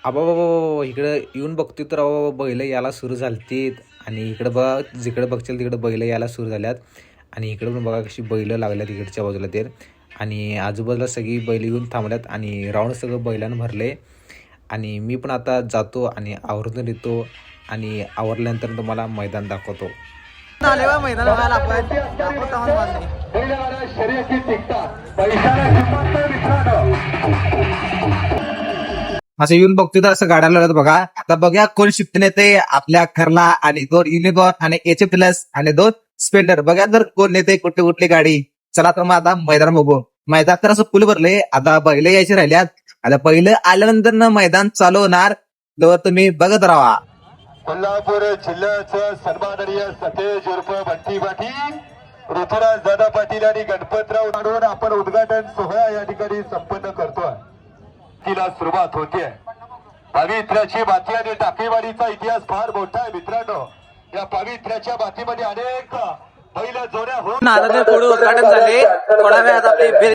आबा बाबा इकडं येऊन बघतोय तर अबा बैल यायला सुरू झालतीत आणि इकडं बघ जिकडं बघशील तिकडं बैल यायला सुरू झाल्यात आणि इकडं पण बघा कशी बैल लागल्यात इकडच्या बाजूला ते आणि आजूबाजूला सगळी बैल येऊन थांबल्यात आणि राऊंड सगळं बैलानं भरले आणि मी पण आता जातो आणि आवरून येतो आणि आवरल्यानंतर तुम्हाला मैदान दाखवतो. मैदान बघायला असं येऊन बघतोय तर असं गाड्याला लागत बघा. आता बघूया कोण शिफ्ट नेते आपल्या घरला आणि 2 युनिकॉर्न आणि एच प्लस आणि 2 स्पेंडर. बघा जर कोण नेते कुठली कुठली गाडी. चला तर मग आता मैदान बघू. मैदान तर असं फुल भरले. आता बैल यायचे राहिल्यात. आता पहिलं आल्यानंतर ना मैदान चालू होणार तर तुम्ही बघत राहा. कोल्हापूर जिल्ह्याचं सन्माननीय सतेज उर्फ बंटी पाटील, ऋतुराज दादा पाटील आणि गणपतराव काढून आपण उद्घाटन सोहळा या ठिकाणी संपन्न करतोय. तिला सुरुवात होतीये. पावित्र्याची माती आणि टाकेवाडीचा इतिहास फार मोठा आहे मित्रांनो. या पावित्र्याच्या मातीमध्ये अनेक बैल जोड्या होऊन उद्घाटन झाले थोडा वेळात आपले